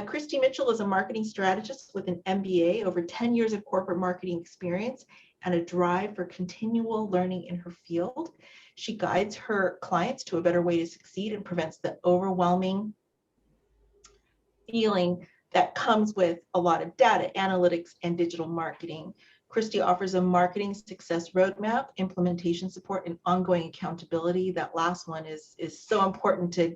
Christy Mitchell is a marketing strategist with an MBA, over 10 years of corporate marketing experience, and a drive for continual learning in her field. She guides her clients to a better way to succeed and prevents the overwhelming feeling that comes with a lot of data, analytics, and digital marketing. Christy offers a marketing success roadmap, implementation support, and ongoing accountability. That last one is so important to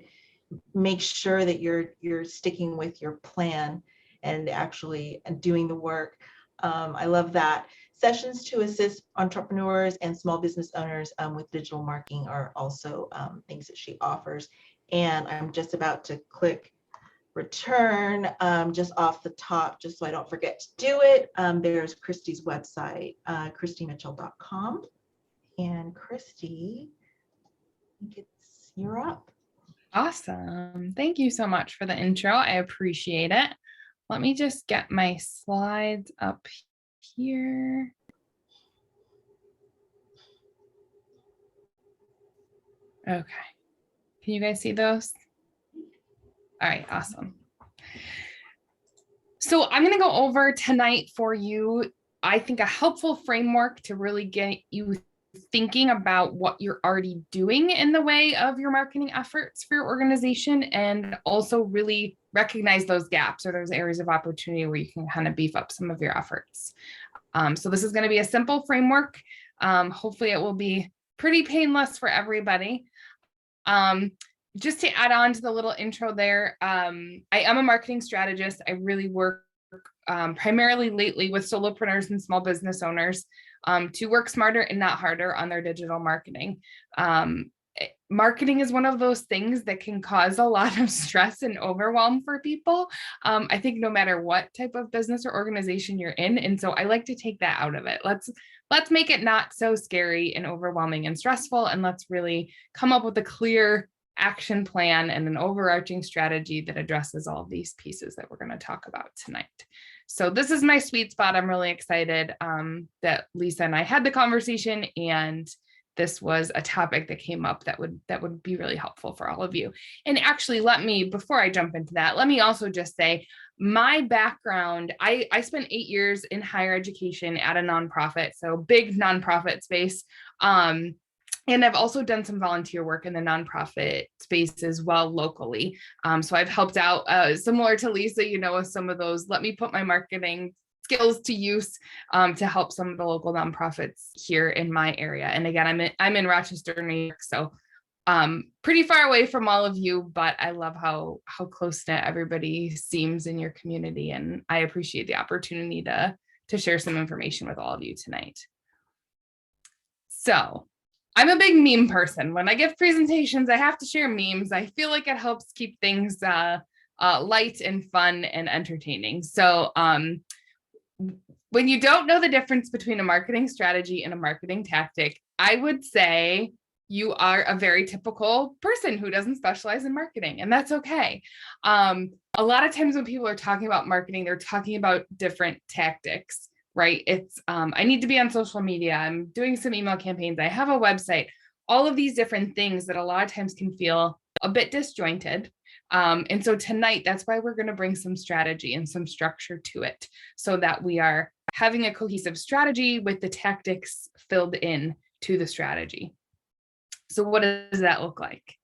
make sure that you're sticking with your plan and actually doing the work. I love that. Sessions to assist entrepreneurs and small business owners with digital marketing are also things that she offers. And I'm just about to click return just off the top, just so I don't forget to do it. There's Christy's website, christymitchell.com. And Christy, I think you're up. Awesome. Thank you so much for the intro. I appreciate it. Let me just get my slides up here. Okay. Can you guys see those? All right, awesome. So I'm going to go over tonight for you, I think, a helpful framework to really get you thinking about what you're already doing in the way of your marketing efforts for your organization, and also really recognize those gaps or those areas of opportunity where you can kind of beef up some of your efforts. So this is going to be a simple framework. Hopefully it will be pretty painless for everybody. Just to add on to the little intro there, I am a marketing strategist. I really work primarily lately with solopreneurs and small business owners to work smarter and not harder on their digital marketing. Marketing is one of those things that can cause a lot of stress and overwhelm for people. I think no matter what type of business or organization you're in. And so I like to take that out of it. Let's make it not so scary and overwhelming and stressful. And let's really come up with a clear action plan and an overarching strategy that addresses all of these pieces that we're going to talk about tonight. So this is my sweet spot. I'm really excited that Lisa and I had the conversation, and this was a topic that came up that would be really helpful for all of you. And actually, before I jump into that, let me also just say my background, I spent 8 years in higher education at a nonprofit, so big nonprofit space. And I've also done some volunteer work in the nonprofit space as well locally. So I've helped out, similar to Lisa, with some of those, let me put my marketing skills to use to help some of the local nonprofits here in my area. And again, I'm in Rochester, New York, so pretty far away from all of you, but I love how close-knit everybody seems in your community. And I appreciate the opportunity to share some information with all of you tonight. So I'm a big meme person. When I give presentations, I have to share memes. I feel like it helps keep things light and fun and entertaining. So when you don't know the difference between a marketing strategy and a marketing tactic, I would say you are a very typical person who doesn't specialize in marketing, and that's okay. A lot of times when people are talking about marketing, they're talking about different tactics. Right? It's, I need to be on social media. I'm doing some email campaigns. I have a website, all of these different things that a lot of times can feel a bit disjointed. And so tonight, that's why we're going to bring some strategy and some structure to it so that we are having a cohesive strategy with the tactics filled in to the strategy. So what does that look like?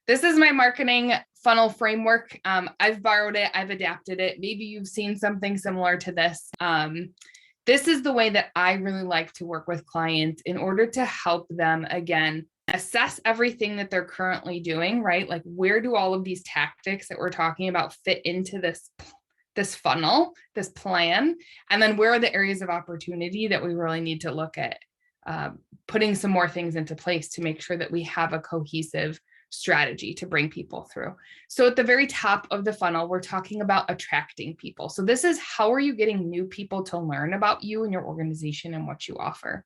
This is my marketing funnel framework. I've borrowed it. I've adapted it. Maybe you've seen something similar to this. This is the way that I really like to work with clients in order to help them, again, assess everything that they're currently doing, right? Like, where do all of these tactics that we're talking about fit into this funnel, this plan? And then where are the areas of opportunity that we really need to look at putting some more things into place to make sure that we have a cohesive strategy to bring people through. So at the very top of the funnel, we're talking about attracting people. So this is, how are you getting new people to learn about you and your organization and what you offer?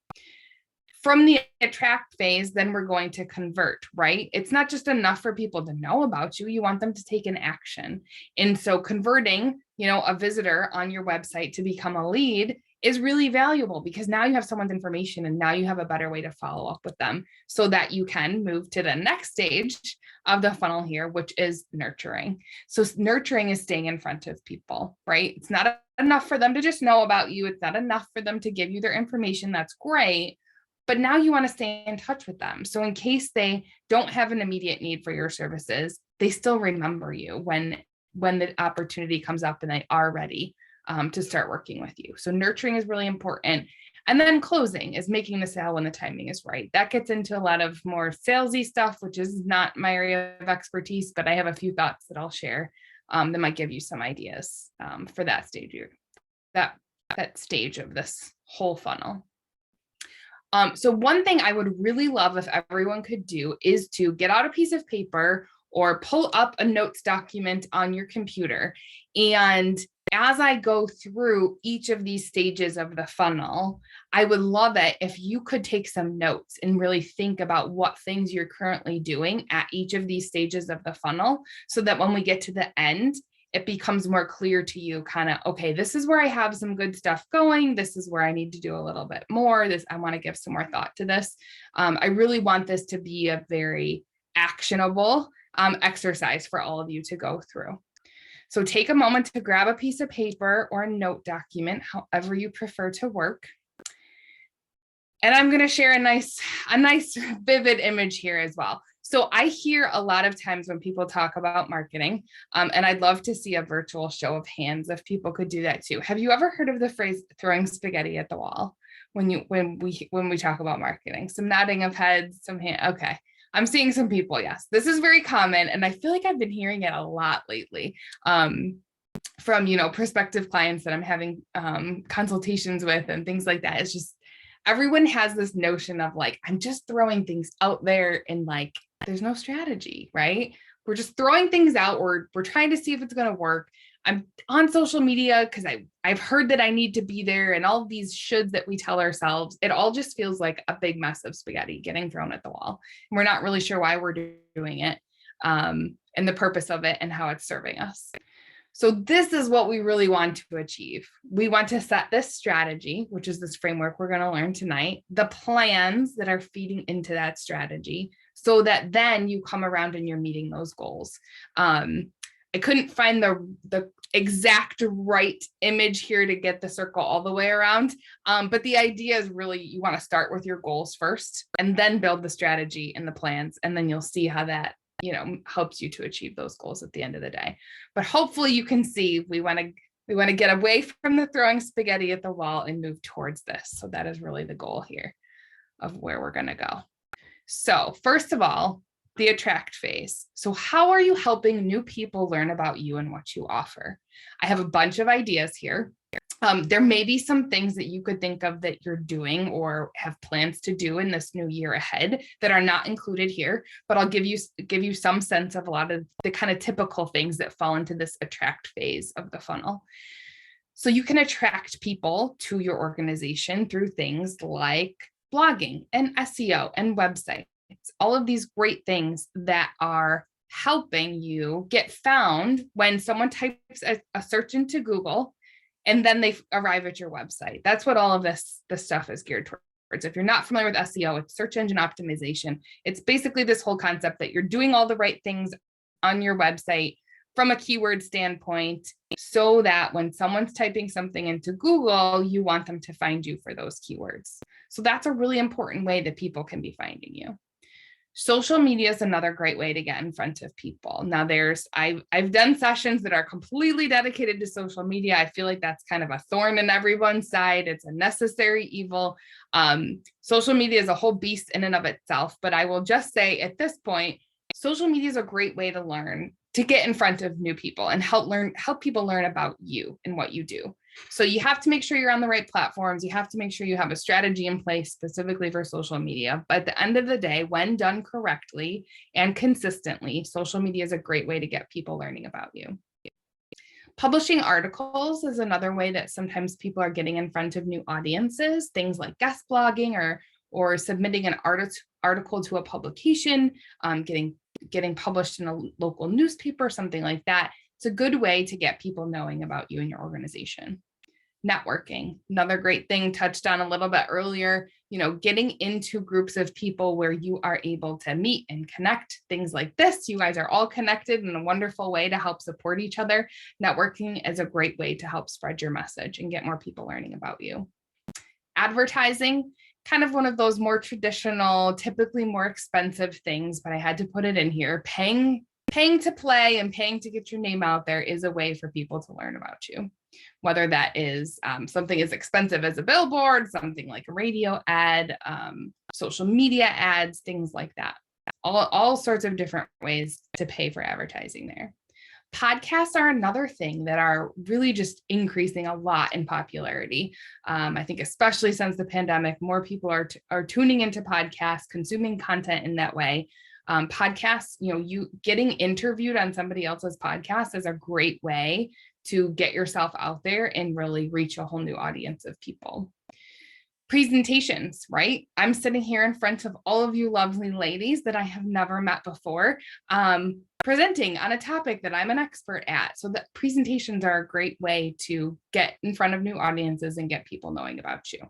From the attract phase, then we're going to convert, right? It's not just enough for people to know about you. You want them to take an action. And so converting, a visitor on your website to become a lead is really valuable, because now you have someone's information and now you have a better way to follow up with them so that you can move to the next stage of the funnel here, which is nurturing. So nurturing is staying in front of people, right? It's not enough for them to just know about you. It's not enough for them to give you their information. That's great. But now you want to stay in touch with them. So in case they don't have an immediate need for your services, they still remember you when the opportunity comes up and they are ready to start working with you. So nurturing is really important. And then closing is making the sale when the timing is right. That gets into a lot of more salesy stuff, which is not my area of expertise, but I have a few thoughts that I'll share that might give you some ideas for that stage, that stage of this whole funnel. So one thing I would really love if everyone could do is to get out a piece of paper or pull up a notes document on your computer. And as I go through each of these stages of the funnel, I would love it if you could take some notes and really think about what things you're currently doing at each of these stages of the funnel, so that when we get to the end, it becomes more clear to you kind of, okay, this is where I have some good stuff going. This is where I need to do a little bit more. I want to give some more thought to this. I really want this to be a very actionable exercise for all of you to go through. So take a moment to grab a piece of paper or a note document, however you prefer to work. And I'm going to share a nice vivid image here as well. So I hear a lot of times when people talk about marketing, and I'd love to see a virtual show of hands if people could do that too. Have you ever heard of the phrase throwing spaghetti at the wall when we talk about marketing? Some nodding of heads, some hand. Okay. I'm seeing some people. Yes, this is very common. And I feel like I've been hearing it a lot lately from, prospective clients that I'm having consultations with and things like that. It's just, everyone has this notion of like, I'm just throwing things out there and like, there's no strategy, right? We're just throwing things out. We're trying to see if it's going to work. I'm on social media because I've heard that I need to be there, and all these shoulds that we tell ourselves, it all just feels like a big mess of spaghetti getting thrown at the wall. And we're not really sure why we're doing it and the purpose of it and how it's serving us. So this is what we really want to achieve. We want to set this strategy, which is this framework we're going to learn tonight, the plans that are feeding into that strategy, so that then you come around and you're meeting those goals. I couldn't find the exact right image here to get the circle all the way around. But the idea is really, you want to start with your goals first and then build the strategy and the plans. And then you'll see how that, helps you to achieve those goals at the end of the day. But hopefully you can see, we want to get away from the throwing spaghetti at the wall and move towards this. So that is really the goal here of where we're going to go. So first of all, the attract phase. So how are you helping new people learn about you and what you offer? I have a bunch of ideas here. There may be some things that you could think of that you're doing or have plans to do in this new year ahead that are not included here, but I'll give you some sense of a lot of the kind of typical things that fall into this attract phase of the funnel. So you can attract people to your organization through things like blogging and SEO and websites. All of these great things that are helping you get found when someone types a search into Google and then they arrive at your website. That's what all of this stuff is geared towards. If you're not familiar with SEO, it's search engine optimization. It's basically this whole concept that you're doing all the right things on your website from a keyword standpoint, so that when someone's typing something into Google, you want them to find you for those keywords. So that's a really important way that people can be finding you. Social media is another great way to get in front of people. Now I've done sessions that are completely dedicated to social media. I feel like that's kind of a thorn in everyone's side. It's a necessary evil. Social media is a whole beast in and of itself, but I will just say at this point, social media is a great way to learn, to get in front of new people and help people learn about you and what you do. So you have to make sure you're on the right platforms. You have to make sure you have a strategy in place specifically for social media. But at the end of the day, when done correctly and consistently, social media is a great way to get people learning about you. Publishing articles is another way that sometimes people are getting in front of new audiences, things like guest blogging or submitting an article to a publication, getting published in a local newspaper, something like that. It's a good way to get people knowing about you and your organization. Networking, another great thing, touched on a little bit earlier, getting into groups of people where you are able to meet and connect, things like this. You guys are all connected in a wonderful way to help support each other. Networking is a great way to help spread your message and get more people learning about you. Advertising, kind of one of those more traditional, typically more expensive things, but I had to put it in here. Paying to play and paying to get your name out there is a way for people to learn about you. Whether that is something as expensive as a billboard, something like a radio ad, social media ads, things like that. All sorts of different ways to pay for advertising there. Podcasts are another thing that are really just increasing a lot in popularity. I think especially since the pandemic, more people are tuning into podcasts, consuming content in that way. Podcasts, you getting interviewed on somebody else's podcast is a great way to get yourself out there and really reach a whole new audience of people. Presentations, right? I'm sitting here in front of all of you lovely ladies that I have never met before, presenting on a topic that I'm an expert at. So that presentations are a great way to get in front of new audiences and get people knowing about you.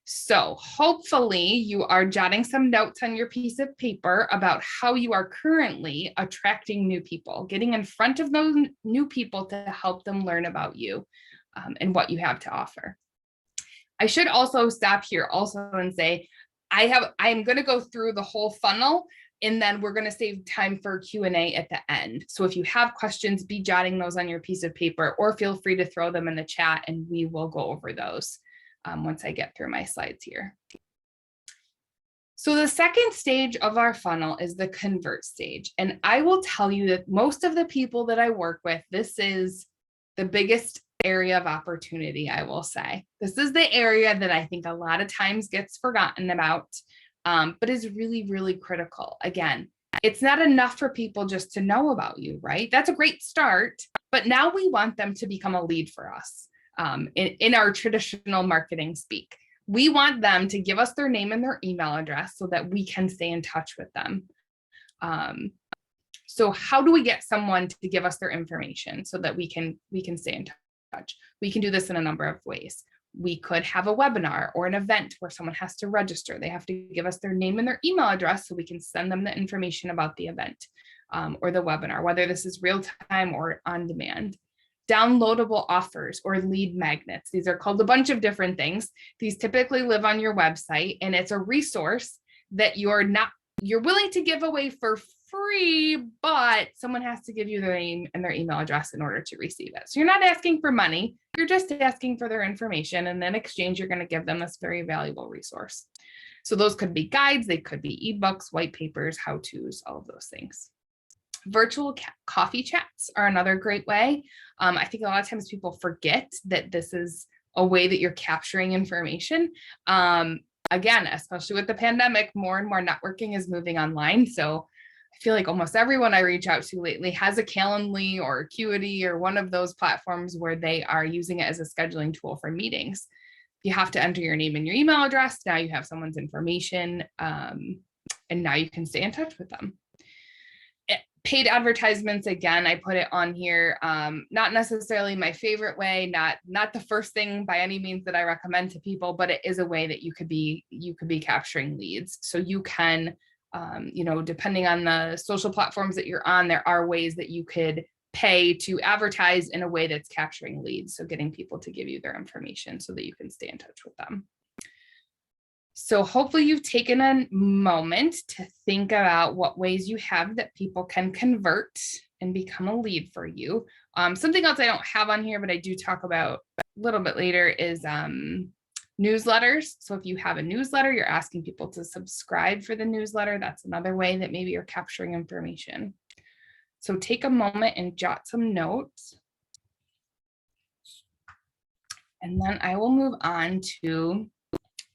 So hopefully you are jotting some notes on your piece of paper about how you are currently attracting new people, getting in front of those new people to help them learn about you and what you have to offer. I should also stop here also and say, I'm going to go through the whole funnel, and then we're going to save time for Q&A at the end. So if you have questions, be jotting those on your piece of paper, or feel free to throw them in the chat and we will go over those once I get through my slides here. So the second stage of our funnel is the convert stage. And I will tell you that most of the people that I work with, this is the biggest area of opportunity, I will say. This is the area that I think a lot of times gets forgotten about, but is really, really critical. Again, it's not enough for people just to know about you, right? That's a great start, but now we want them to become a lead for us in our traditional marketing speak. We want them to give us their name and their email address so that we can stay in touch with them. So how do we get someone to give us their information so that we can stay in touch? We can do this in a number of ways. We could have a webinar or an event where someone has to register. They have to give us their name and their email address so we can send them the information about the event or the webinar, whether this is real time or on demand. Downloadable offers or lead magnets. These are called a bunch of different things. These typically live on your website, and it's a resource that you're willing to give away for free, but someone has to give you their name and their email address in order to receive it. So you're not asking for money, you're just asking for their information, and in exchange, you're going to give them this very valuable resource. So those could be guides, they could be ebooks, white papers, how-tos, all of those things. Virtual coffee chats are another great way. I think a lot of times people forget that this is a way that you're capturing information. Again, especially with the pandemic, more and more networking is moving online. So I feel like almost everyone I reach out to lately has a Calendly or Acuity or one of those platforms where they are using it as a scheduling tool for meetings. You have to enter your name and your email address. Now you have someone's information, and now you can stay in touch with them. Paid advertisements, again, I put it on here, not necessarily my favorite way, not the first thing by any means that I recommend to people, but it is a way that you could be capturing leads. So you can, depending on the social platforms that you're on, there are ways that you could pay to advertise in a way that's capturing leads. So getting people to give you their information so that you can stay in touch with them. So hopefully you've taken a moment to think about what ways you have that people can convert and become a lead for you. Something else I don't have on here, but I do talk about a little bit later is newsletters. So if you have a newsletter, you're asking people to subscribe for the newsletter. That's another way that maybe you're capturing information. So take a moment and jot some notes. And then I will move on to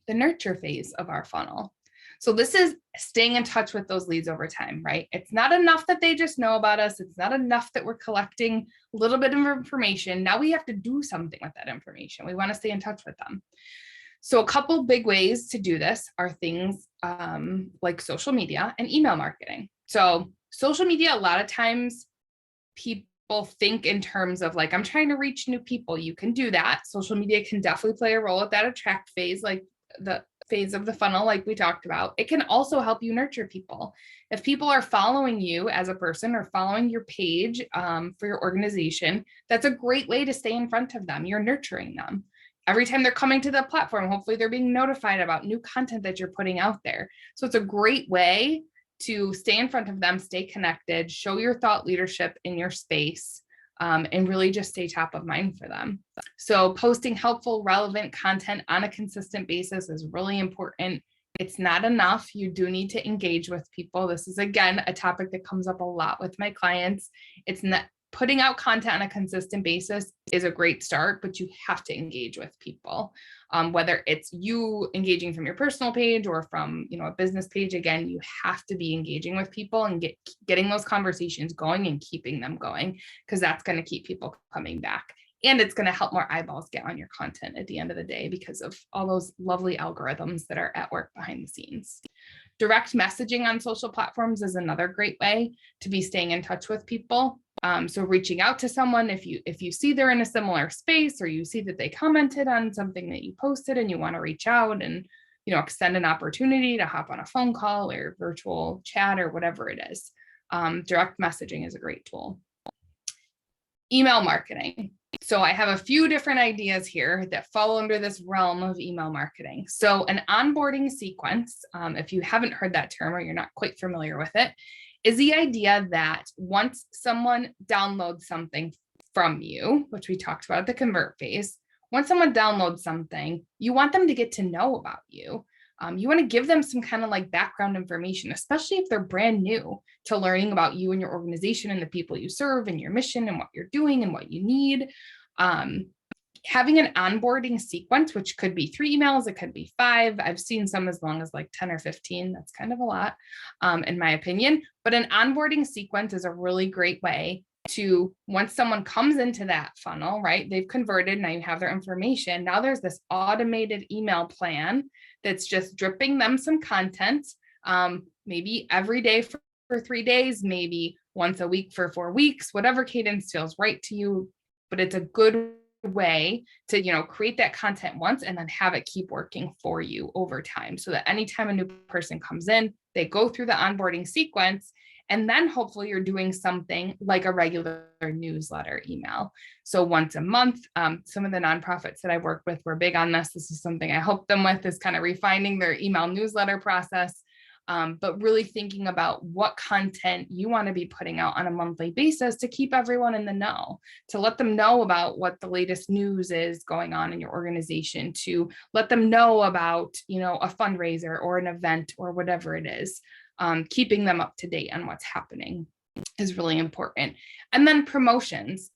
the nurture phase of our funnel. So this is staying in touch with those leads over time, right? It's not enough that they just know about us. It's not enough that we're collecting a little bit of information. Now we have to do something with that information. We want to stay in touch with them. So a couple big ways to do this are things like social media and email marketing. So social media, a lot of times people think in terms of like, I'm trying to reach new people. You can do that. Social media can definitely play a role at that attract phase, like the phase of the funnel, like we talked about. It can also help you nurture people. If people are following you as a person or following your page for your organization, that's a great way to stay in front of them. You're nurturing them. Every time they're coming to the platform, hopefully they're being notified about new content that you're putting out there. So it's a great way to stay in front of them, stay connected, show your thought leadership in your space, and really just stay top of mind for them. So posting helpful, relevant content on a consistent basis is really important. It's not enough. You do need to engage with people. This is, again, a topic that comes up a lot with my clients. It's not putting out content on a consistent basis is a great start, but you have to engage with people. Whether it's you engaging from your personal page or from, a business page, again, you have to be engaging with people and getting those conversations going and keeping them going, because that's going to keep people coming back. And it's going to help more eyeballs get on your content at the end of the day because of all those lovely algorithms that are at work behind the scenes. Direct messaging on social platforms is another great way to be staying in touch with people. So reaching out to someone, if you see they're in a similar space, or you see that they commented on something that you posted and you want to reach out and, extend an opportunity to hop on a phone call or virtual chat or whatever it is. Direct messaging is a great tool. Email marketing. So I have a few different ideas here that fall under this realm of email marketing. So an onboarding sequence, if you haven't heard that term or you're not quite familiar with it, is the idea that once someone downloads something from you, which we talked about at the convert phase, once someone downloads something, you want them to get to know about you. You want to give them some kind of like background information, especially if they're brand new to learning about you and your organization and the people you serve and your mission and what you're doing and what you need. Having an onboarding sequence, which could be 3 emails, it could be 5. I've seen some as long as like 10 or 15. That's kind of a lot, in my opinion. But an onboarding sequence is a really great way to, once someone comes into that funnel, right? They've converted, now you have their information. Now there's this automated email plan that's just dripping them some content, maybe every day for 3 days, maybe once a week for 4 weeks, whatever cadence feels right to you. But it's a good way to, create that content once and then have it keep working for you over time, so that anytime a new person comes in, they go through the onboarding sequence, and then hopefully you're doing something like a regular newsletter email. So once a month, some of the nonprofits that I work with were big on this. This is something I help them with, is kind of refining their email newsletter process. But really thinking about what content you want to be putting out on a monthly basis to keep everyone in the know, to let them know about what the latest news is going on in your organization, to let them know about, a fundraiser or an event or whatever it is. Keeping them up to date on what's happening is really important. And then promotions.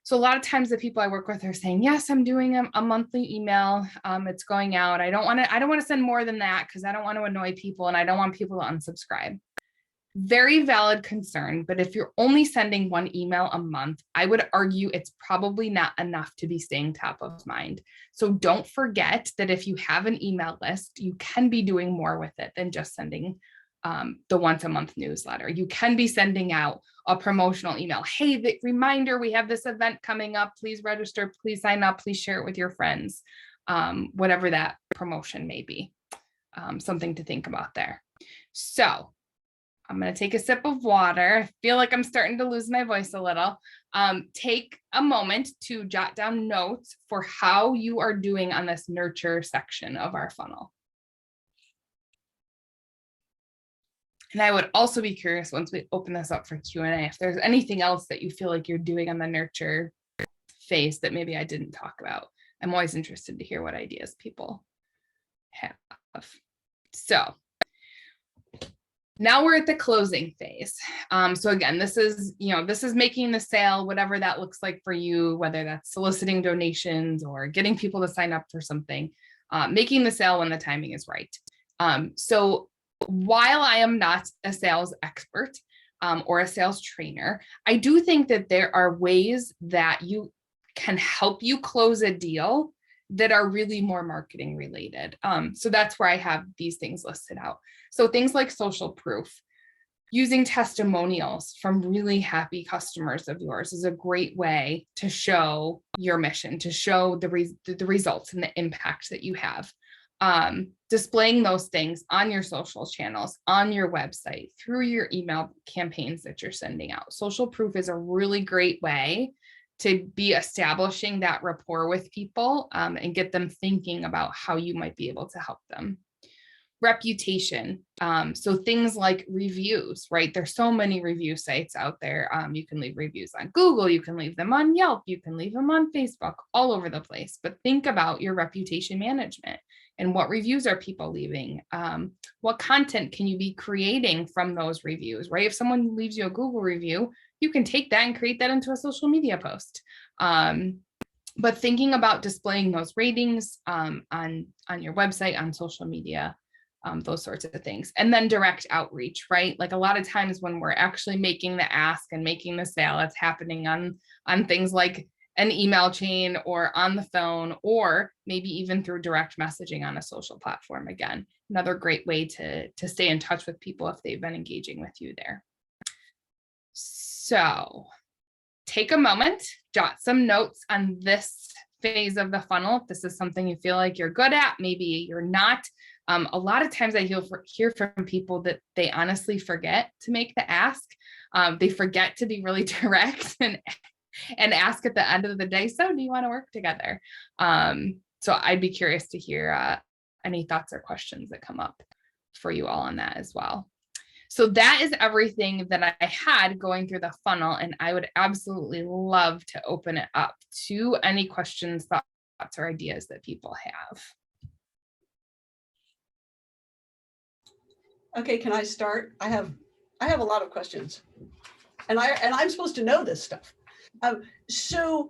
So a lot of times the people I work with are saying, yes, I'm doing a monthly email. It's going out. I don't want to send more than that because I don't want to annoy people and I don't want people to unsubscribe. Very valid concern. But if you're only sending 1 email a month, I would argue it's probably not enough to be staying top of mind. So don't forget that if you have an email list, you can be doing more with it than just sending the once a month newsletter. You can be sending out a promotional email. Hey, the reminder, we have this event coming up. Please register, please sign up, please share it with your friends. Whatever that promotion may be. Something to think about there. So I'm going to take a sip of water. I feel like I'm starting to lose my voice a little. Take a moment to jot down notes for how you are doing on this nurture section of our funnel. And I would also be curious, once we open this up for Q&A, if there's anything else that you feel like you're doing on the nurture phase that maybe I didn't talk about. I'm always interested to hear what ideas people have. So now we're at the closing phase. So again, this is making the sale, whatever that looks like for you, whether that's soliciting donations or getting people to sign up for something, making the sale when the timing is right. So while I am not a sales expert or a sales trainer, I do think that there are ways that you can help you close a deal that are really more marketing related. So that's where I have these things listed out. So things like social proof. Using testimonials from really happy customers of yours is a great way to show your mission, to show the results and the impact that you have. Displaying those things on your social channels, on your website, through your email campaigns that you're sending out. Social proof is a really great way to be establishing that rapport with people, and get them thinking about how you might be able to help them. Reputation. So things like reviews, right? There's so many review sites out there. You can leave reviews on Google, you can leave them on Yelp, you can leave them on Facebook, all over the place. But think about your reputation management and what reviews are people leaving? What content can you be creating from those reviews, right? If someone leaves you a Google review, you can take that and create that into a social media post. But thinking about displaying those ratings on your website, on social media, those sorts of things. And then direct outreach, right? Like a lot of times when we're actually making the ask and making the sale, it's happening on things like an email chain or on the phone, or maybe even through direct messaging on a social platform. Again, another great way to stay in touch with people if they've been engaging with you there. So take a moment, jot some notes on this phase of the funnel. If this is something you feel like you're good at, maybe you're not. A lot of times I hear from people that they honestly forget to make the ask. They forget to be really direct and ask at the end of the day, so do you want to work together? So I'd be curious to hear any thoughts or questions that come up for you all on that as well. So that is everything that I had going through the funnel, and I would absolutely love to open it up to any questions, thoughts, or ideas that people have. Okay, can I start? I have a lot of questions, and I'm supposed to know this stuff. So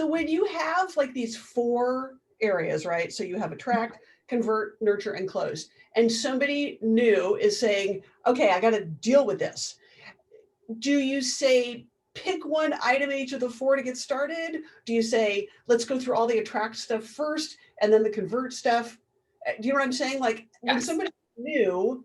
when you have like these 4 areas, right? So you have attract, convert, nurture, and close. And somebody new is saying, okay, I got to deal with this. Do you say, pick one item in each of the 4 to get started? Do you say, let's go through all the attract stuff first and then the convert stuff? Do you know what I'm saying? Like when somebody's new,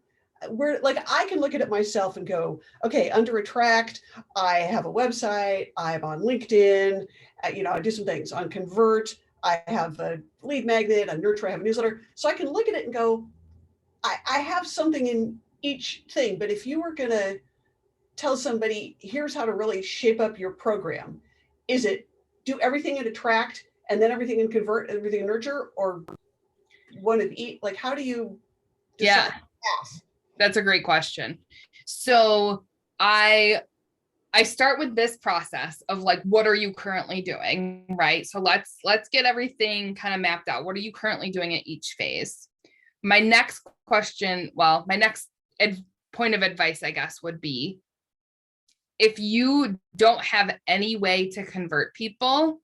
we're like, I can look at it myself and go, okay, under attract, I have a website, I'm on LinkedIn, I do some things. On convert, I have a lead magnet. On nurture, I have a newsletter. So I can look at it and go, I have something in each thing. But if you were going to tell somebody, here's how to really shape up your program, is it do everything in attract and then everything in convert, everything in nurture, or one of each? Like, how do you decide? Yeah, that's a great question. So I start with this process of like, what are you currently doing, right? So let's get everything kind of mapped out. What are you currently doing at each phase? My next question, well, my next point of advice, I guess, would be, if you don't have any way to convert people,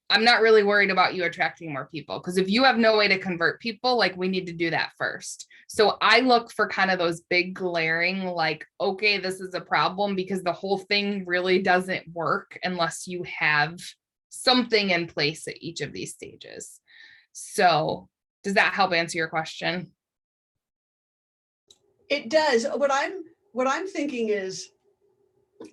I'm not really worried about you attracting more people, because if you have no way to convert people, like, we need to do that first. So I look for kind of those big glaring, like, okay, this is a problem, because the whole thing really doesn't work unless you have something in place at each of these stages. So does that help answer your question? It does. What I'm thinking is,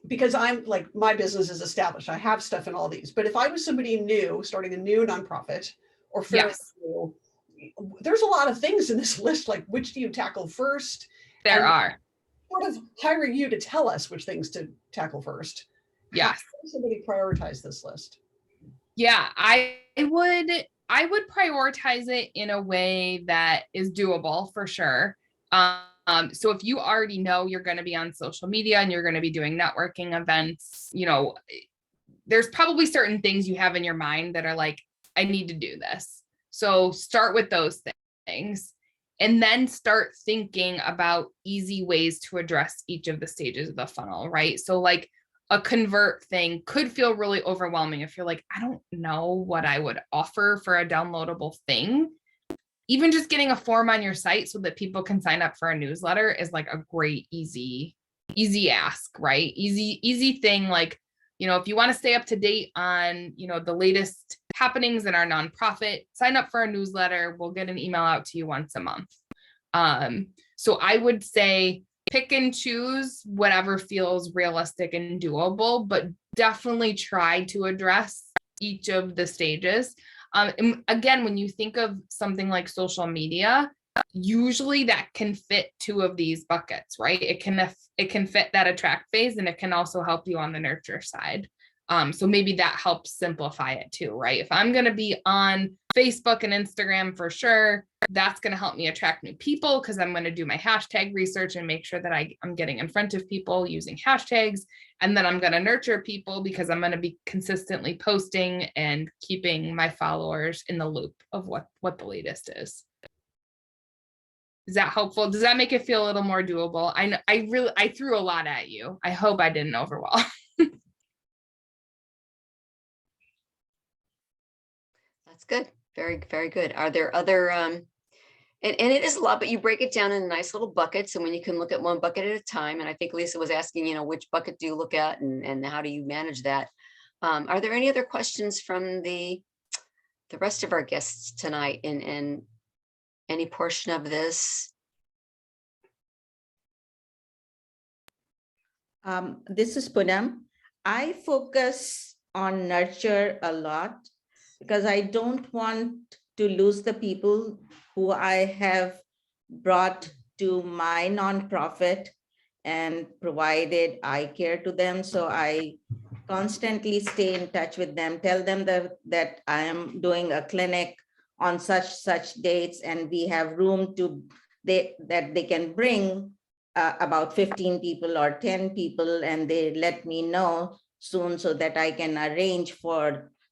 because I'm like, my business is established, I have stuff in all these, but if I was somebody new, starting a new nonprofit or fairly new, there's a lot of things in this list, like which do you tackle first? There are. Sort of hiring you to tell us which things to tackle first. Yes. How does somebody prioritize this list? Yeah, I would prioritize it in a way that is doable for sure. So if you already know you're going to be on social media and you're going to be doing networking events, there's probably certain things you have in your mind that are like, I need to do this. So start with those things and then start thinking about easy ways to address each of the stages of the funnel, right? So like a convert thing could feel really overwhelming if you're like, I don't know what I would offer for a downloadable thing. Even just getting a form on your site so that people can sign up for a newsletter is like a great, easy ask, right? Easy thing. Like, if you want to stay up to date on, the latest happenings in our nonprofit, sign up for a newsletter. We'll get an email out to you once a month. So I would say pick and choose whatever feels realistic and doable, but definitely try to address each of the stages. And again, when you think of something like social media, usually that can fit two of these buckets, right? It can fit that attract phase, and it can also help you on the nurture side. So maybe that helps simplify it too, right? If I'm going to be on Facebook and Instagram for sure, that's going to help me attract new people because I'm going to do my hashtag research and make sure that I'm getting in front of people using hashtags. And then I'm going to nurture people because I'm going to be consistently posting and keeping my followers in the loop of what the latest is. Is that helpful? Does that make it feel a little more doable? I threw a lot at you. I hope I didn't overwhelm. That's good. Very, very good. Are there other, and it is a lot, but you break it down in nice little buckets. And when you can look at one bucket at a time, and I think Lisa was asking, which bucket do you look at and how do you manage that? Are there any other questions from the rest of our guests tonight in any portion of this? This is Poonam. I focus on nurture a lot because I don't want to lose the people who I have brought to my nonprofit and provided eye care to them. So I constantly stay in touch with them, tell them that I am doing a clinic on such dates, and we have room that they can bring about 15 people or 10 people, and they let me know soon so that I can arrange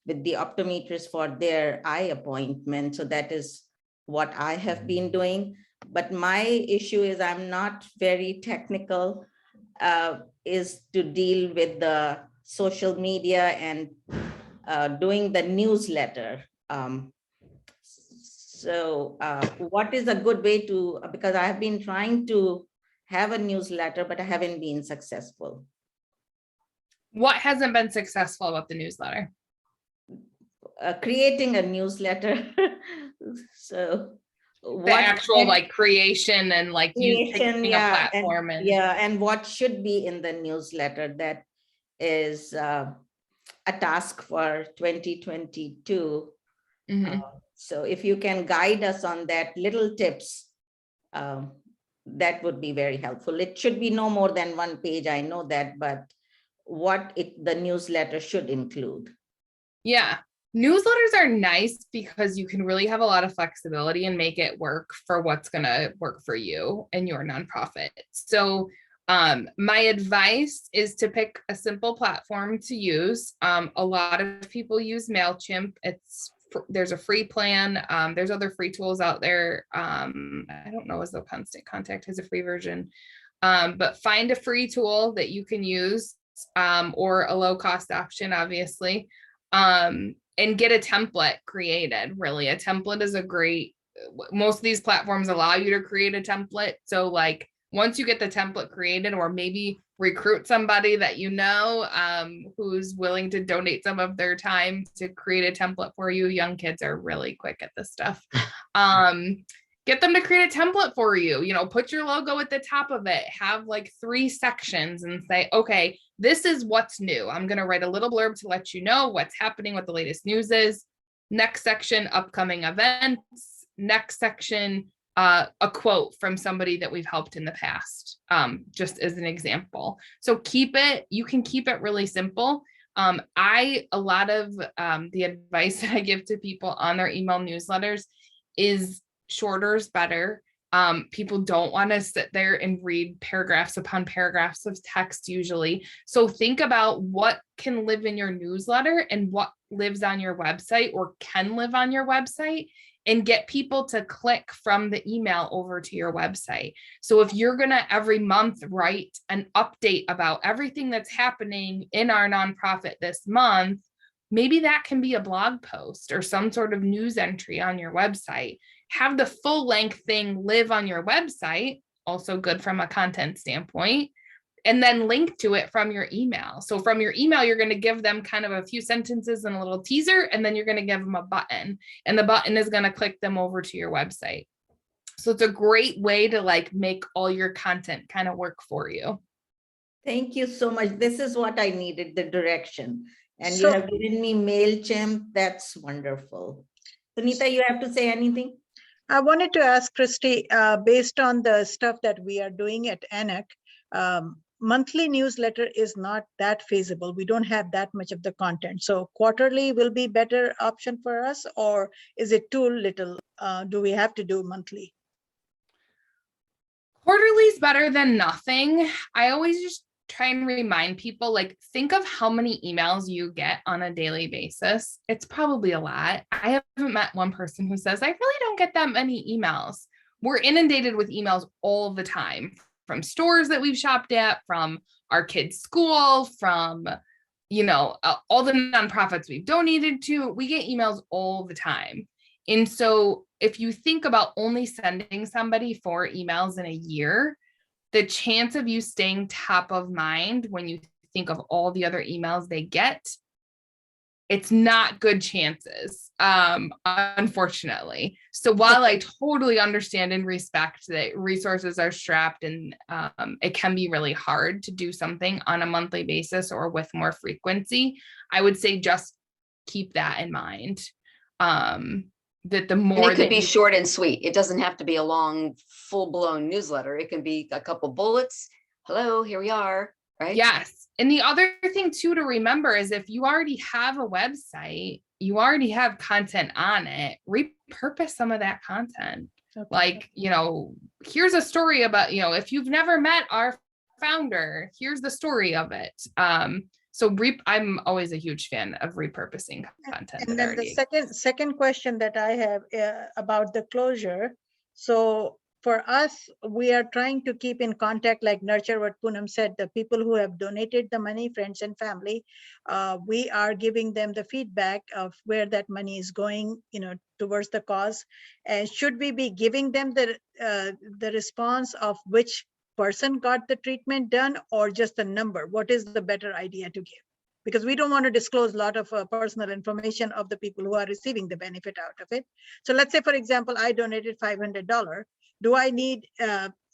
with the optometrist for their eye appointment. So that is what I have been doing. But my issue is I'm not very technical, is to deal with the social media and doing the newsletter. So what is a good way to, because I have been trying to have a newsletter, but I haven't been successful. What hasn't been successful about the newsletter? Creating a newsletter. So the actual like creation and like you picking a platform and what should be in the newsletter, that is a task for 2022. So if you can guide us on that, little tips, that would be very helpful. It should be no more than one page, I know that, but what the newsletter should include. Yeah, newsletters are nice because you can really have a lot of flexibility and make it work for what's going to work for you and your nonprofit. So my advice is to pick a simple platform to use. A lot of people use MailChimp. There's a free plan. There's other free tools out there. I don't know as though Constant Contact has a free version, but find a free tool that you can use, or a low cost option, obviously, and get a template created. Really, a template is most of these platforms allow you to create a template. So like once you get the template created, or maybe recruit somebody that who's willing to donate some of their time to create a template for you. Young kids are really quick at this stuff. Get them to create a template for you, put your logo at the top of it, have like 3 sections and say, okay, this is what's new. I'm going to write a little blurb to let you know what's happening, what the latest news is. Next section, upcoming events. Next section, a quote from somebody that we've helped in the past, just as an example. So you can keep it really simple. A lot of the advice that I give to people on their email newsletters is shorter is better. People don't want to sit there and read paragraphs upon paragraphs of text usually. So think about what can live in your newsletter and what lives on your website or can live on your website, and get people to click from the email over to your website. So if you're going to every month write an update about everything that's happening in our nonprofit this month, maybe that can be a blog post or some sort of news entry on your website. Have the full length thing live on your website, also good from a content standpoint, and then link to it from your email. So from your email, you're going to give them kind of a few sentences and a little teaser, and then you're going to give them a button, and the button is going to click them over to your website. So it's a great way to like make all your content kind of work for you. Thank you so much. This is what I needed, the direction. And you So- have given me MailChimp. That's wonderful. Sunita, you have to say anything? I wanted to ask Christy, based on the stuff that we are doing at ANAC, monthly newsletter is not that feasible. We don't have that much of the content. So quarterly will be better option for us, or is it too little? Do we have to do monthly? Quarterly is better than nothing. I always just try and remind people, like, think of how many emails you get on a daily basis. It's probably a lot. I haven't met one person who says, I really don't get that many emails. We're inundated with emails all the time from stores that we've shopped at, from our kids' school, from, you know, all the nonprofits we've donated to. We get emails all the time. And so if you think about only sending somebody 4 emails in a year, the chance of you staying top of mind when you think of all the other emails they get, it's not good chances, unfortunately. So while I totally understand and respect that resources are strapped and it can be really hard to do something on a monthly basis or with more frequency, I would say just keep that in mind. That the more And it could that be you short and sweet. It doesn't have to be a long, full-blown newsletter. It can be a couple bullets. Hello, here we are, right? Yes. And the other thing too to remember is if you already have a website, you already have content on it, repurpose some of that content. Okay. Like, you know, here's a story about, you know, if you've never met our founder, here's the story of it. So I'm always a huge fan of repurposing content. And that then the already second question that I have about the closure. So for us, we are trying to keep in contact, like nurture what Poonam said, the people who have donated the money, friends and family, we are giving them the feedback of where that money is going, you know, towards the cause. And should we be giving them the response of which person got the treatment done, or just the number? What is the better idea to give? Because we don't want to disclose a lot of personal information of the people who are receiving the benefit out of it. So let's say, for example, I donated $500. Do I need,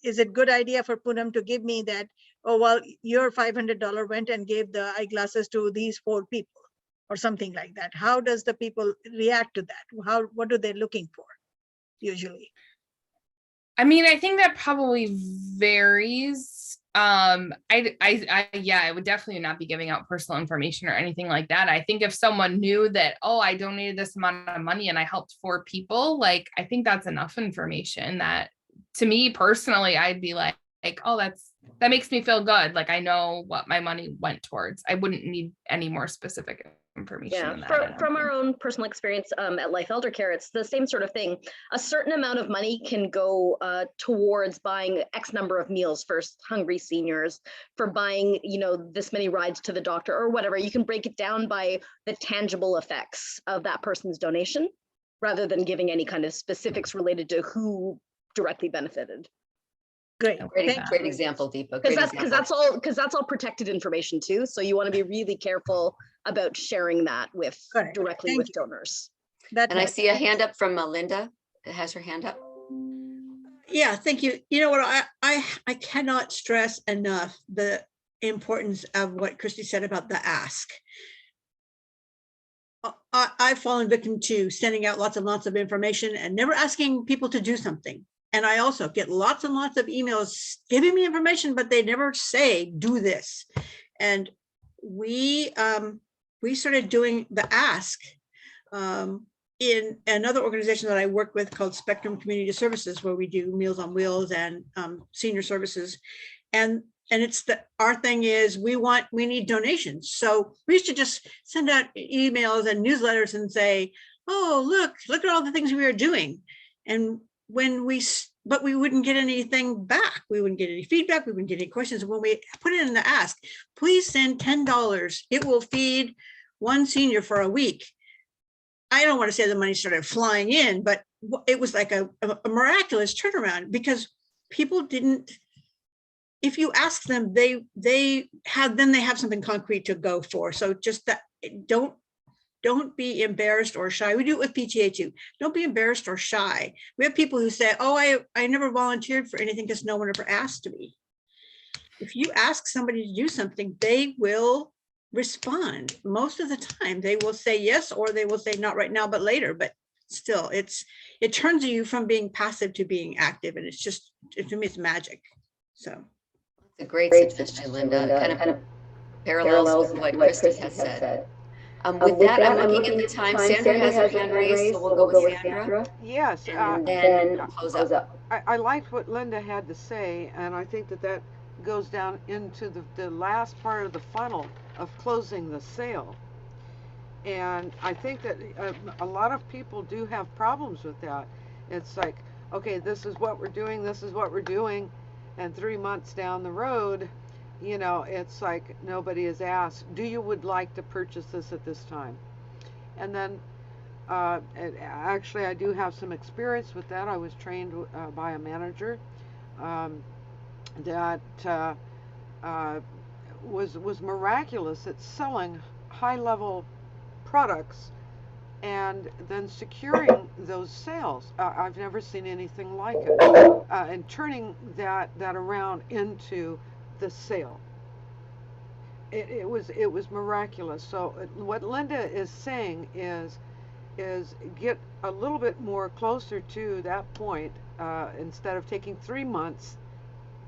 is it good idea for Poonam to give me that, oh, well, your $500 went and gave the eyeglasses to these 4 people or something like that? How does the people react to that? What are they looking for usually? I mean, I think that probably varies. I would definitely not be giving out personal information or anything like that. I think if someone knew that, oh, I donated this amount of money and I helped 4 people, like, I think that's enough information that, to me personally, I'd be like, oh, that makes me feel good. Like, I know what my money went towards. I wouldn't need any more specific information than that. From our own personal experience at Life Elder Care, it's the same sort of thing. A certain amount of money can go towards buying X number of meals for hungry seniors, for buying, you know, this many rides to the doctor or whatever. You can break it down by the tangible effects of that person's donation, rather than giving any kind of specifics related to who directly benefited. Great. Great example, Deepa. Because that's all protected information too. So you want to be really careful about sharing that with directly with donors. And I see a hand up from Linda. That has her hand up. Yeah, thank you. You know what, I cannot stress enough the importance of what Christy said about the ask. I've fallen victim to sending out lots and lots of information and never asking people to do something. And I also get lots and lots of emails giving me information, but they never say, do this. And we started doing the ask in another organization that I work with called Spectrum Community Services, where we do Meals on Wheels and senior services. And it's our thing is we need donations. So we used to just send out emails and newsletters and say, oh, look at all the things we are doing. And but we wouldn't get anything back. We wouldn't get any feedback. We wouldn't get any questions. When we put it in the ask, please send $10. It will feed 1 senior for a week. I don't want to say the money started flying in, but it was like a miraculous turnaround, because people didn't, if you ask them, they have something concrete to go for. So just that, don't don't be embarrassed or shy. We do it with PTA too. Don't be embarrassed or shy. We have people who say, oh, I never volunteered for anything because no one ever asked me. If you ask somebody to do something, they will respond. Most of the time they will say yes, or they will say not right now, but later. But still, it turns you from being passive to being active. And it's just, to me, it's magic. So It's a great suggestion, Linda. Kind of parallels with what Christy has said. With that, I'm looking at the time. Sandra has her hand raised, so we'll go with Sandra. Yes, And then close up. I liked what Linda had to say, and I think that goes down into the last part of the funnel of closing the sale. And I think that a lot of people do have problems with that. It's like, okay, this is what we're doing, and 3 months down the road, you know, it's like nobody is asked, would like to purchase this at this time? And then actually I do have some experience with that. I was trained by a manager that was miraculous at selling high-level products and then securing those sales. I've never seen anything like it, and turning that around into the sale. It was miraculous. So what Linda is saying is get a little bit more closer to that point, instead of taking 3 months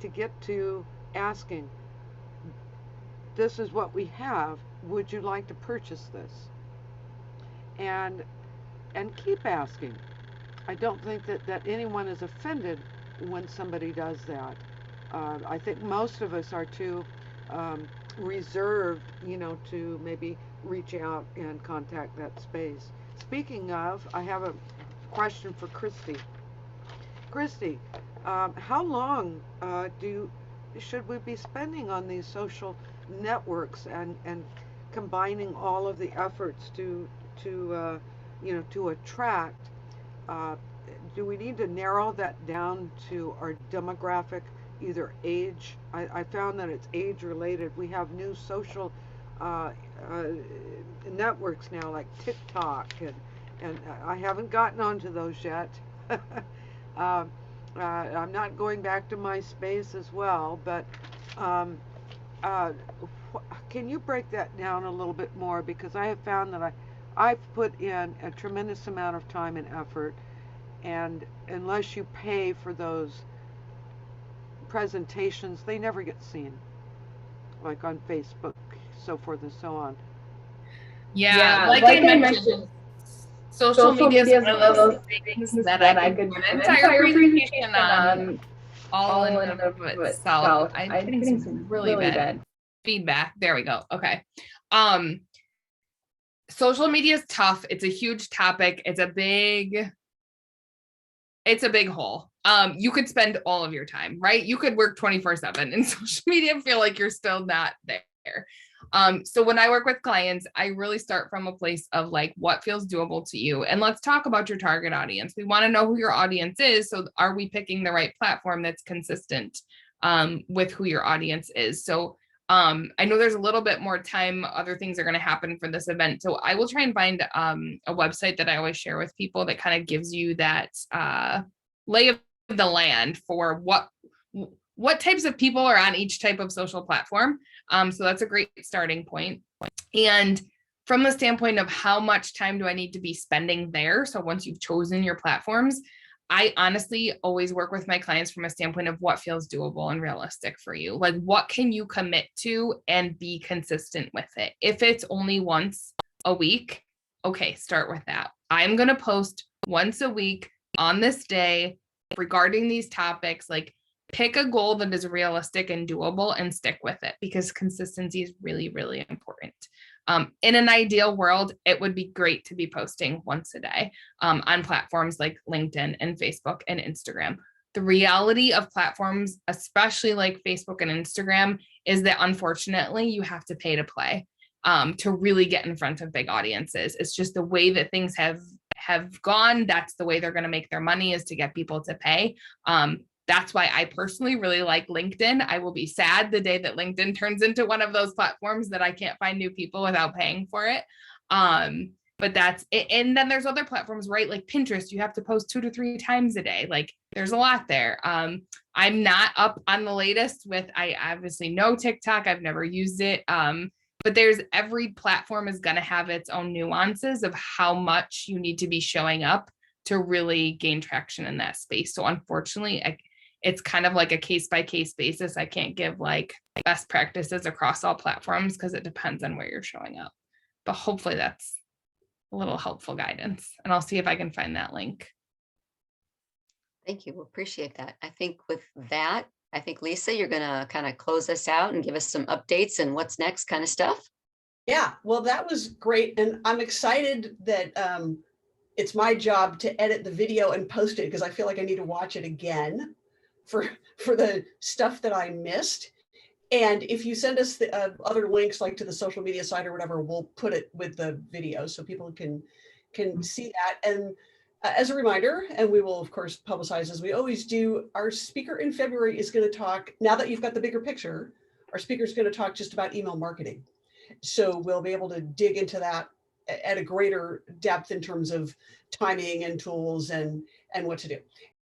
to get to asking, this is what we have, would you like to purchase this? And keep asking. I don't think that anyone is offended when somebody does that. I think most of us are too reserved, you know, to maybe reach out and contact that space. Speaking of, I have a question for Christy. Christy, how long should we be spending on these social networks and combining all of the efforts to attract? Do we need to narrow that down to our demographic, either age? I found that it's age related. We have new social networks now, like TikTok, and I haven't gotten onto those yet. I'm not going back to MySpace as well, but can you break that down a little bit more? Because I have found that I've put in a tremendous amount of time and effort, and unless you pay for those presentations, they never get seen, like on Facebook, so forth and so on. Yeah, like I mentioned, social media is one of those things that I could do an entire presentation on all in and of itself. I'm getting some really bad feedback. There we go. Okay. Social media is tough. It's a huge topic. It's a big hole. You could spend all of your time, right? You could work 24/7 in social media and feel like you're still not there. So when I work with clients, I really start from a place of like, what feels doable to you? And let's talk about your target audience. We want to know who your audience is. So are we picking the right platform that's consistent with who your audience is? So I know there's a little bit more time. Other things are going to happen for this event. So I will try and find a website that I always share with people that kind of gives you that lay of the land for what types of people are on each type of social platform. So that's a great starting point. And from the standpoint of how much time do I need to be spending there? So once you've chosen your platforms, I honestly always work with my clients from a standpoint of what feels doable and realistic for you. Like, what can you commit to and be consistent with it? If it's only once a week, okay, start with that. I'm going to post once a week on this day regarding these topics. Like, pick a goal that is realistic and doable and stick with it, because consistency is really, really important. In an ideal world, it would be great to be posting once a day on platforms like LinkedIn and Facebook and Instagram. The reality of platforms, especially like Facebook and Instagram, is that unfortunately you have to pay to play to really get in front of big audiences. It's just the way that things have gone. That's the way they're going to make their money, is to get people to pay. That's why I personally really like LinkedIn. I will be sad the day that LinkedIn turns into one of those platforms that I can't find new people without paying for it. but that's it. And then there's other platforms, right? Like Pinterest, you have to post 2 to 3 times a day. Like there's a lot there. I'm not up on the latest with, I obviously know TikTok. I've never used it. But every platform is going to have its own nuances of how much you need to be showing up to really gain traction in that space. So unfortunately, it's kind of like a case by case basis. I can't give like best practices across all platforms because it depends on where you're showing up. But hopefully that's a little helpful guidance. And I'll see if I can find that link. Thank you. We appreciate that. I think with that, I think Lisa, you're going to kind of close us out and give us some updates and what's next kind of stuff. Yeah, well, that was great. And I'm excited that it's my job to edit the video and post it because I feel like I need to watch it again for the stuff that I missed. And if you send us the other links, like to the social media site or whatever, we'll put it with the video so people can see that. And as a reminder, and we will of course publicize as we always do, our speaker in February is going to talk, now that you've got the bigger picture, our speaker is going to talk just about email marketing. So we'll be able to dig into that at a greater depth in terms of timing and tools and what to do.